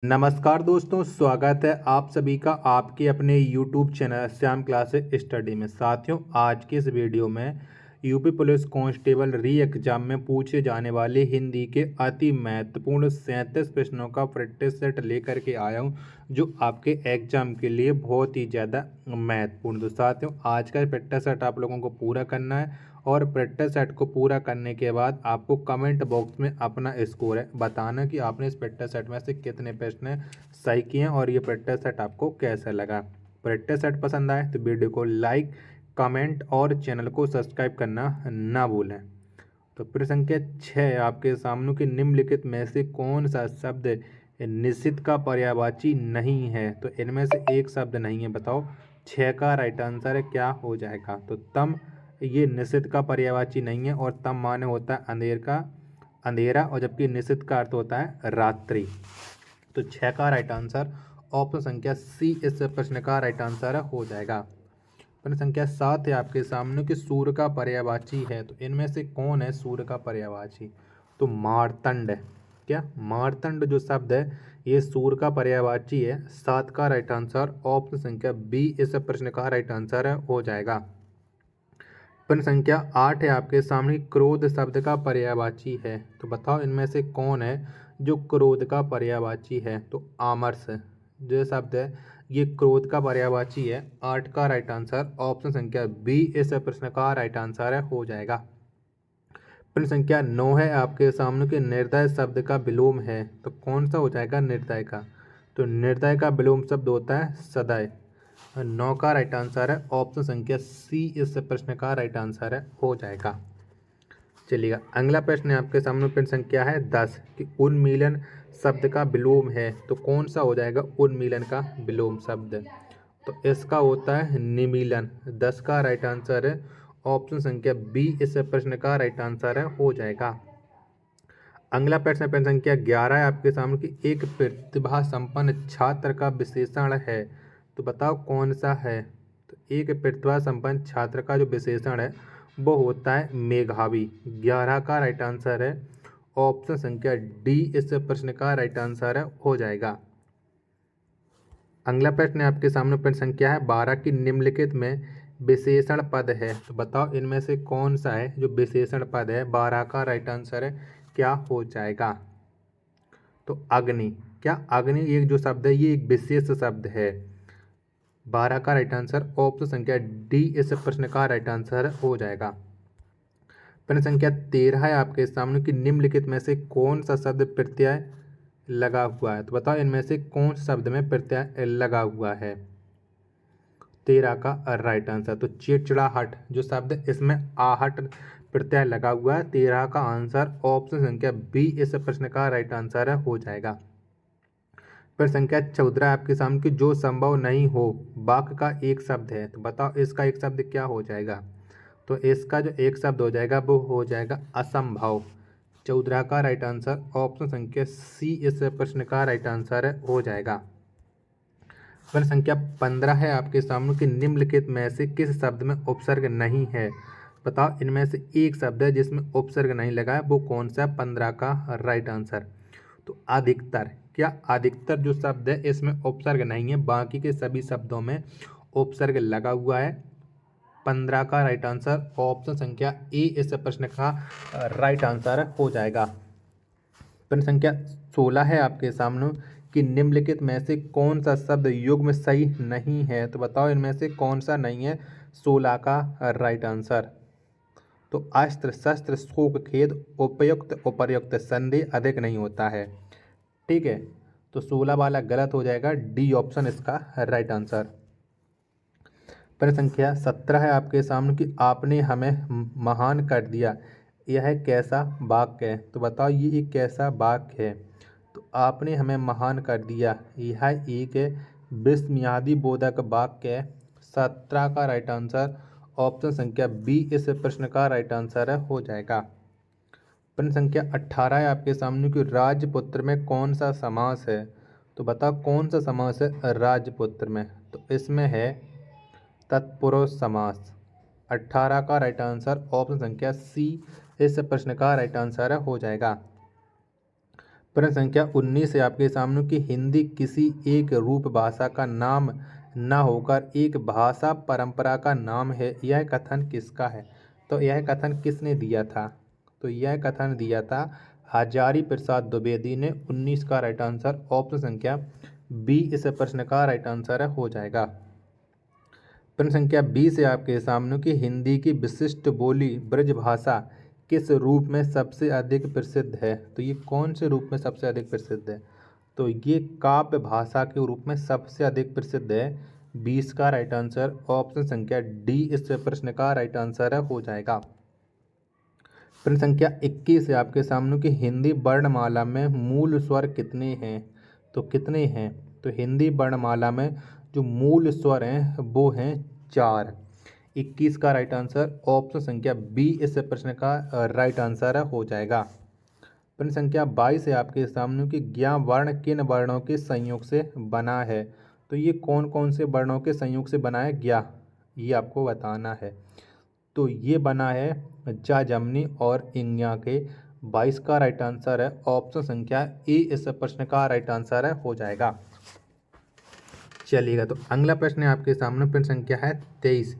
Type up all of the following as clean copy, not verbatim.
नमस्कार दोस्तों, स्वागत है आप सभी का आपके अपने YouTube channel Shyam classes study में। साथियों, आज के इस वीडियो में यूपी पुलिस कांस्टेबल री एग्जाम में पूछे जाने वाले हिंदी के अति महत्वपूर्ण 37 प्रश्नों का प्रैक्टिस सेट लेकर के आया हूं, जो आपके एग्जाम के लिए बहुत ही ज़्यादा महत्वपूर्ण। तो साथियों, आज का प्रैक्टिस सेट आप लोगों को पूरा करना है और प्रैक्टिस सेट को पूरा करने के बाद आपको कमेंट बॉक्स में अपना स्कोर है बताना कि आपने इस प्रैक्टिस सेट में से कितने प्रश्न सही किए हैं और ये प्रैक्टिस सेट आपको कैसा लगा। प्रैक्टिस सेट पसंद आए तो वीडियो को लाइक, कमेंट और चैनल को सब्सक्राइब करना ना भूलें। तो प्रश्न संख्या 6 आपके सामने कि निम्नलिखित में से कौन सा शब्द निश्चित का पर्यायवाची नहीं है। तो इनमें से एक शब्द नहीं है, बताओ। 6 का राइट आंसर क्या हो जाएगा। तो तम ये निश्चित का पर्यायवाची नहीं है और तम माने होता है अंधेरा और जबकि निश्चित का अर्थ होता है रात्रि। तो 6 का राइट आंसर ऑप्शन संख्या सी इस प्रश्न का राइट आंसर हो जाएगा। प्रश्न संख्या 7 है आपके सामने कि सूर्य का पर्यायवाची है। तो इनमें से कौन है सूर्य का पर्यायवाची। तो मार्तंड है। क्या मार्तंड जो शब्द है ये सूर्य का पर्यायवाची है। 7 का राइट आंसर ऑप्शन संख्या बी इस प्रश्न का राइट आंसर हो जाएगा। प्रश्न संख्या 8 है आपके सामने क्रोध शब्द का पर्यायवाची है। तो बताओ इनमें से कौन है जो क्रोध का पर्यायवाची है। तो आमर्ष जो शब्द है ये क्रोध का पर्यायवाची है। 8 का राइट आंसर ऑप्शन संख्या बी इस प्रश्न का राइट आंसर हो जाएगा। प्रश्न संख्या 9 है आपके सामने कि निर्दय शब्द का विलोम है। तो कौन सा हो जाएगा निर्दय का। तो निर्दय का विलोम शब्द होता है सदय। 9 का राइट आंसर है ऑप्शन संख्या सी इस प्रश्न का राइट आंसर हो जाएगा। चलिएगा, अगला प्रश्न है आपके सामने। प्रश्न संख्या है 10 कि उन्मीलन शब्द का विलोम है। तो कौन सा हो जाएगा उन्मीलन का विलोम शब्द। तो इसका होता है निमीलन। 10 का राइट आंसर है ऑप्शन संख्या बी इस प्रश्न का राइट आंसर हो जाएगा। अगला प्रश्न प्रश्न संख्या 11 है आपके सामने कि एक प्रतिभा संपन्न छात्र का विशेषण है। तो बताओ कौन सा है। तो एक प्रतिभा संपन्न छात्र का जो विशेषण है वो होता है मेधावी। 11 का राइट आंसर है ऑप्शन संख्या डी इस प्रश्न का राइट आंसर हो जाएगा। अगला प्रश्न आपके सामने प्रश्न संख्या है 12 की निम्नलिखित में विशेषण पद है। तो बताओ इनमें से कौन सा है जो विशेषण पद है। 12 का राइट आंसर क्या हो जाएगा। तो अग्नि। क्या अग्नि एक जो शब्द है ये एक विशेष शब्द है। 12 का राइट आंसर ऑप्शन संख्या डी इस प्रश्न का राइट आंसर हो जाएगा। प्रश्न संख्या 13 है आपके सामने कि निम्नलिखित में से कौन सा शब्द प्रत्यय लगा हुआ है। तो बताओ इनमें से कौन शब्द में प्रत्यय लगा हुआ है। 13 का राइट आंसर तो चिड़चिड़ाहट जो शब्द है इसमें आहट प्रत्यय लगा हुआ है। 13 का आंसर ऑप्शन संख्या बी इस प्रश्न का राइट आंसर हो जाएगा। प्रश्न संख्या 14 आपके सामने कि जो संभव नहीं हो वाक्य का एक शब्द है। तो बताओ इसका एक शब्द क्या हो जाएगा। तो इसका जो एक शब्द हो जाएगा वो हो जाएगा असंभव। 14 का राइट आंसर ऑप्शन संख्या सी इस प्रश्न का राइट आंसर हो जाएगा। प्रश्न संख्या 15 है आपके सामने कि निम्नलिखित में से किस शब्द में उपसर्ग नहीं है। बताओ इनमें से एक शब्द है जिसमें उपसर्ग नहीं लगा है वो कौन सा। 15 का राइट आंसर तो अधिकतर। क्या अधिकतर जो शब्द है इसमें उपसर्ग नहीं है, बाकी के सभी शब्दों में उपसर्ग लगा हुआ है। 15 का राइट आंसर ऑप्शन संख्या ए इस प्रश्न का राइट आंसर हो जाएगा। प्रश्न संख्या 16 है आपके सामने कि निम्नलिखित में से कौन सा शब्द युग्म सही नहीं है। तो बताओ इनमें से कौन सा नहीं है। 16 का राइट आंसर तो अस्त्र, शस्त्र, शोक, खेद, उपयुक्त, उपर्युक्त, संदेह, अधिक नहीं होता है। ठीक है, तो 16 वाला गलत हो जाएगा। डी ऑप्शन इसका राइट आंसर। प्रश्न संख्या 17 है आपके सामने कि आपने हमें महान कर दिया, यह कैसा वाक्य है। तो बताओ ये एक कैसा वाक्य है। तो आपने हमें महान कर दिया यह एक विस्मयादि बोधक वाक्य है। 17 का राइट आंसर ऑप्शन संख्या बी इस प्रश्न का राइट आंसर हो जाएगा। प्रश्न संख्या 18 है आपके सामने कि राजपुत्र में कौन सा समास है। तो बताओ कौन सा समास है राजपुत्र में। तो इसमें है तत्पुरुष समास। 18 का राइट आंसर ऑप्शन संख्या सी इस प्रश्न का राइट आंसर हो जाएगा। प्रश्न संख्या 19 है आपके सामने कि हिंदी किसी एक रूप भाषा का नाम न होकर एक भाषा परंपरा का नाम है, यह कथन किसका है? तो यह कथन किसने दिया था? तो यह कथन दिया था हजारी प्रसाद द्विवेदी ने। 19 का राइट आंसर ऑप्शन संख्या बी इस प्रश्न का राइट आंसर हो जाएगा। प्रश्न संख्या 20 है आपके सामने कि हिंदी की विशिष्ट बोली ब्रजभाषा किस रूप में सबसे अधिक प्रसिद्ध है? तो ये कौन से रूप में सबसे अधिक प्रसिद्ध है? तो ये काव्य भाषा के रूप में सबसे अधिक प्रसिद्ध है। 20 का राइट आंसर ऑप्शन संख्या डी इस प्रश्न का राइट आंसर हो जाएगा। प्रश्न संख्या 21 है आपके सामने कि हिंदी वर्णमाला में मूल स्वर कितने हैं? तो कितने हैं? तो हिंदी वर्णमाला में जो मूल स्वर हैं वो हैं 4। 21 का राइट आंसर ऑप्शन संख्या बी इस प्रश्न का राइट आंसर हो जाएगा। प्रश्न संख्या 22 है आपके सामने कि ज्ञा वर्ण किन वर्णों के संयोग से बना है? तो ये कौन कौन से वर्णों के संयोग से बना है ज्ञा, ये आपको बताना है। तो ये बना है जा, जमनी और इंज्ञा के। 22 का राइट आंसर है ऑप्शन संख्या ए इस प्रश्न का राइट आंसर हो जाएगा। चलिएगा, तो अगला प्रश्न है आपके सामने। प्रश्न संख्या है 23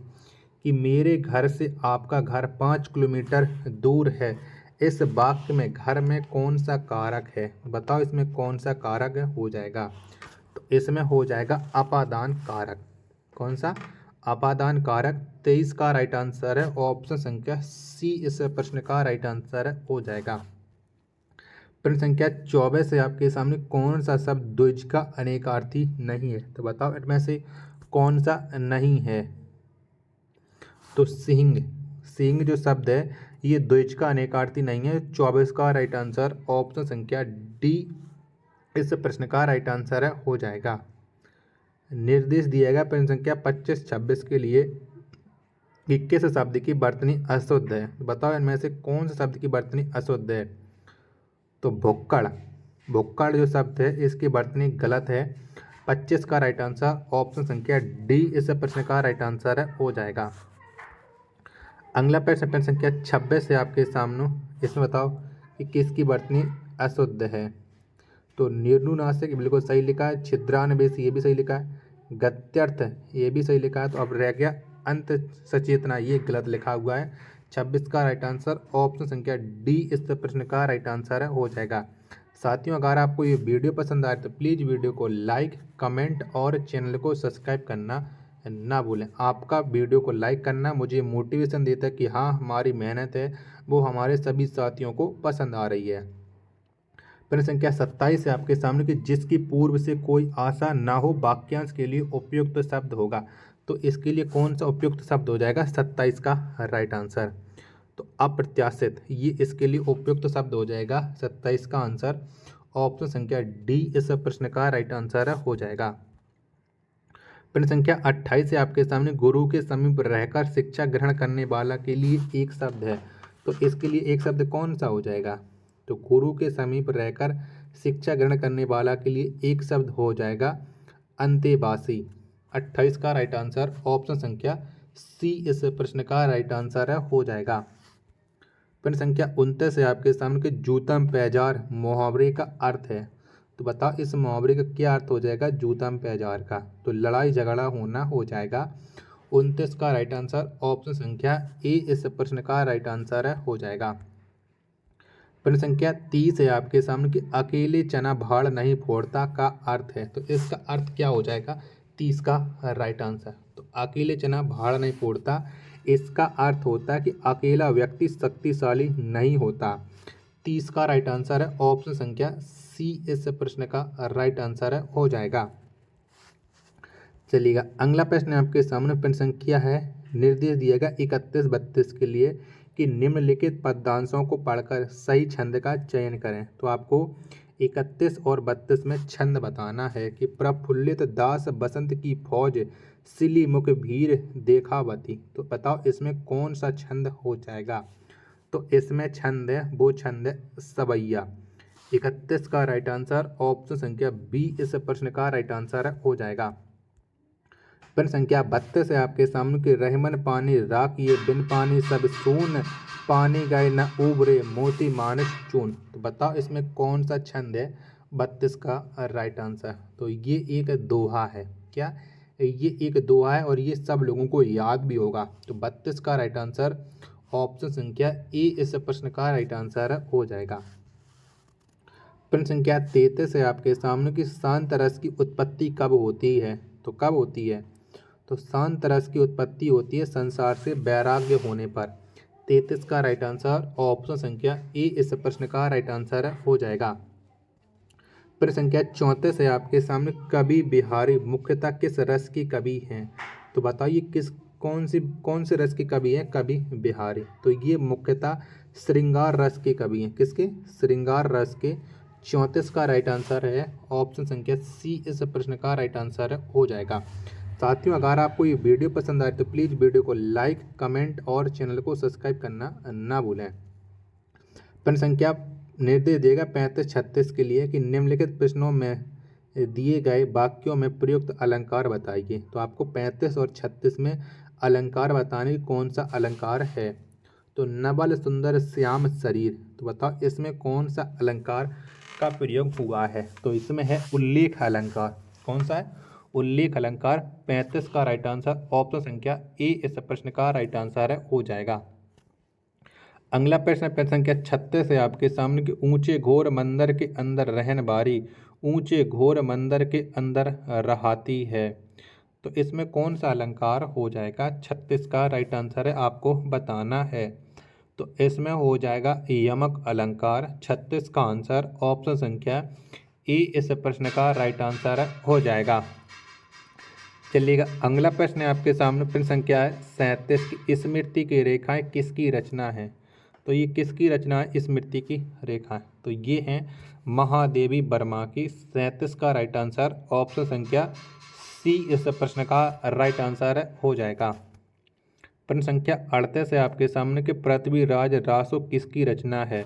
कि मेरे घर से आपका घर 5 किलोमीटर दूर है। इस वाक्य में घर में कौन सा कारक है? बताओ इसमें कौन सा कारक हो जाएगा? तो इसमें हो जाएगा अपादान कारक। कौन सा? अपादान कारक। 23 का राइट आंसर है ऑप्शन संख्या सी इस प्रश्न का राइट आंसर हो जाएगा। प्रश्न संख्या 24 है आपके सामने कौन सा शब्द द्विज का अनेकार्थी नहीं है? तो बताओ इनमें से कौन सा नहीं है? तो सिंह, सिंह जो शब्द है ये द्विज का अनेकार्थी नहीं है। 24 का राइट आंसर ऑप्शन संख्या डी इस प्रश्न का राइट आंसर हो जाएगा। निर्देश दिया गया प्रश्न संख्या 25-26 के लिए कि किस शब्द की वर्तनी अशुद्ध है? बताओ इनमें से कौन से शब्द की वर्तनी अशुद्ध है? तो भुक्कड़, भुक्कड़ जो शब्द है इसकी वर्तनी गलत है। 25 का राइट आंसर ऑप्शन संख्या डी इस प्रश्न का राइट आंसर हो जाएगा। अगला प्रश्न संख्या 26 है आपके सामने। इसमें बताओ कि किसकी वर्तनी अशुद्ध है? तो निर्नुनासिक बिल्कुल सही लिखा है। छिद्रान्वेष ये भी सही लिखा है। गत्यर्थ ये भी सही लिखा है। तो अब रह गया अंत सचेतना, ये गलत लिखा हुआ है। 26 का राइट आंसर ऑप्शन संख्या डी इस प्रश्न का राइट आंसर हो जाएगा। साथियों, अगर आपको ये वीडियो पसंद आए तो प्लीज़ वीडियो को लाइक, कमेंट और चैनल को सब्सक्राइब करना ना भूलें। आपका वीडियो को लाइक करना मुझे मोटिवेशन देता है कि हाँ, हमारी मेहनत है वो हमारे सभी साथियों को पसंद आ रही है। प्रश्न संख्या 27 है आपके सामने कि जिसकी पूर्व से कोई आशा ना हो वाक्यांश के लिए उपयुक्त शब्द होगा। तो इसके लिए कौन सा उपयुक्त शब्द हो जाएगा? 27 का राइट आंसर तो अप्रत्याशित, ये इसके लिए उपयुक्त शब्द हो जाएगा। 27 का आंसर ऑप्शन संख्या डी इस प्रश्न का राइट आंसर हो जाएगा। प्रश्न संख्या 28 है आपके सामने गुरु के समीप रहकर शिक्षा ग्रहण करने वाला के लिए एक शब्द है। तो इसके लिए एक शब्द कौन सा हो जाएगा? तो गुरु के समीप रहकर शिक्षा ग्रहण करने वाला के लिए एक शब्द हो जाएगा अंतेवासी। 28 का राइट आंसर ऑप्शन संख्या सी इस प्रश्न का राइट आंसर हो जाएगा। प्रश्न संख्या 29 है आपके सामने कि जूतम पैजार मुहावरे का अर्थ है। तो बताओ इस मुहावरे का क्या अर्थ हो जाएगा जूतम पैजार का? तो लड़ाई झगड़ा होना हो जाएगा। 29 का राइट आंसर ऑप्शन संख्या ए इस प्रश्न का राइट आंसर हो जाएगा। प्रश्न संख्या 30 है आपके सामने कि अकेले चना भाड़ नहीं फोड़ता का अर्थ है। तो इसका अर्थ क्या हो जाएगा? 30 का राइट आंसर तो अकेले चना भाड़ नहीं फोड़ता, इसका अर्थ होता है कि अकेला व्यक्ति शक्तिशाली नहीं होता। 30 का राइट आंसर है ऑप्शन संख्या सी इस प्रश्न का राइट आंसर हो जाएगा। चलिएगा, अगला प्रश्न आपके सामने। प्रश्न संख्या है, निर्देश दिएगा 31-32 के लिए कि निम्नलिखित पद्यांशों को पढ़कर सही छंद का चयन करें। तो आपको 31 और 32 में छंद बताना है कि प्रफुल्लित दास बसंत की फौज सिली मुख भीर देखावती। तो बताओ इसमें कौन सा छंद हो जाएगा? तो इसमें छंद है वो छंद है सवैया। 31 का राइट आंसर ऑप्शन संख्या बी इस प्रश्न का राइट आंसर हो जाएगा। प्रश्न संख्या 32 है आपके सामने कि रहमन पानी राखिए बिन पानी सब सून, पानी गए न उबरे मोती मानस चून। तो बताओ इसमें कौन सा छंद है 32 का राइट आंसर। तो ये एक दोहा है। क्या? ये एक दोहा है और ये सब लोगों को याद भी होगा। तो 32 का राइट आंसर ऑप्शन संख्या ए इस प्रश्न का राइट आंसर हो जाएगा। प्रश्न संख्या 33 है आपके सामने कि शांत रस की उत्पत्ति कब होती है। तो कब होती है? तो शांत रस की उत्पत्ति होती है संसार से वैराग्य होने पर। 33 का राइट आंसर ऑप्शन संख्या ए इस प्रश्न का राइट आंसर हो जाएगा। प्रश्न संख्या 34 है आपके सामने कवि बिहारी मुख्यतः किस रस की कवि हैं। तो बताइए कौन से रस के कवि हैं कवि बिहारी। तो ये मुख्यतः श्रृंगार रस के कवि हैं। किसके? श्रृंगार रस के। 34 का राइट आंसर है ऑप्शन संख्या सी इस प्रश्न का राइट आंसर हो जाएगा। साथियों, अगर आपको ये वीडियो पसंद आए तो प्लीज़ वीडियो को लाइक कमेंट और चैनल को सब्सक्राइब करना ना भूलें। प्रश्न संख्या निर्देश देगा 35-36 के लिए कि निम्नलिखित प्रश्नों में दिए गए वाक्यों में प्रयुक्त अलंकार बताइए। तो आपको 35 और 36 में अलंकार बताने की कौन सा अलंकार है। तो नवल सुंदर श्याम शरीर। तो बताओ इसमें कौन सा अलंकार का प्रयोग हुआ है। तो इसमें है उल्लेख अलंकार। कौन सा है? उल्लेख अलंकार। 35 का राइट आंसर ऑप्शन संख्या ए इस प्रश्न का राइट आंसर हो जाएगा। अगला प्रश्न संख्या 36 है आपके सामने कि ऊंचे घोर मंदिर के अंदर रहन बारी, ऊंचे घोर मंदिर के अंदर रहाती है। तो इसमें कौन सा अलंकार हो जाएगा। 36 का राइट आंसर है आपको बताना है। तो इसमें हो जाएगा यमक अलंकार। 36 का आंसर ऑप्शन संख्या ए इस प्रश्न का राइट आंसर हो जाएगा। चलिएगा अगला प्रश्न है आपके सामने। प्रश्न संख्या है 37 की स्मृति की रेखाएं किसकी रचना है। तो ये किसकी रचना है स्मृति की रेखाएं। तो ये हैं महादेवी वर्मा की। 37 का राइट आंसर ऑप्शन संख्या सी इस प्रश्न का राइट आंसर हो जाएगा। प्रश्न संख्या 38 है आपके सामने कि पृथ्वीराज रासो किसकी रचना है।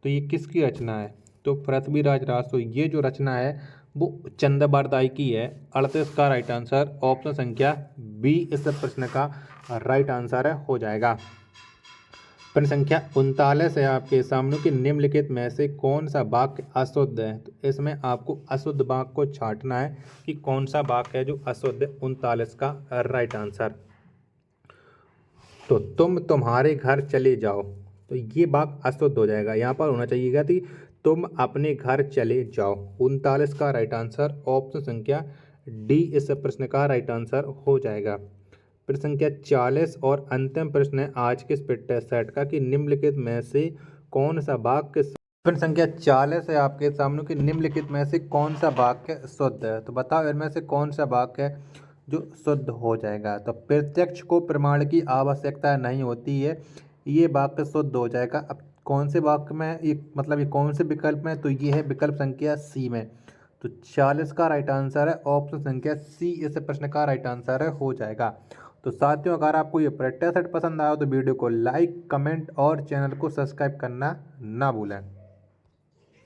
तो ये किसकी रचना है। तो पृथ्वीराज रासो ये जो रचना है वो चंद्रबरदाई की है। 38 का राइट आंसर ऑप्शन संख्या बी इस प्रश्न का राइट आंसर हो जाएगा। प्रश्न संख्या 39 है आपके सामने कि निम्नलिखित में से कौन सा वाक्य अशुद्ध है। तो इसमें आपको अशुद्ध वाक्य को छांटना है कि कौन सा वाक्य है जो अशुद्ध है। 39 का राइट आंसर। तो तुम तुम्हारे घर चले जाओ। तो ये वाक्य अशुद्ध हो जाएगा। यहाँ पर होना चाहिएगा कि तुम अपने घर चले जाओ। 39 का राइट आंसर ऑप्शन संख्या डी इस प्रश्न का राइट आंसर हो जाएगा। प्रश्न संख्या 40 और अंतिम प्रश्न है आज के इस फिटनेस सेट का कि निम्नलिखित में से कौन सा वाक्य। प्रश्न संख्या 40 है आपके सामने कि निम्नलिखित में से कौन सा वाक्य शुद्ध है। तो बताओ इनमें से कौन सा वाक्य है जो शुद्ध हो जाएगा। तो प्रत्यक्ष को प्रमाण की आवश्यकता नहीं होती है, ये वाक्य शुद्ध हो जाएगा। अब कौन से वाक्य में ये मतलब ये कौन से विकल्प में। तो ये है विकल्प संख्या सी में। तो 40 का राइट आंसर है ऑप्शन संख्या सी इस प्रश्न का राइट आंसर हो जाएगा। तो साथियों, अगर आपको ये प्रैक्टिस सेट पसंद आया तो वीडियो को लाइक कमेंट और चैनल को सब्सक्राइब करना ना भूलें।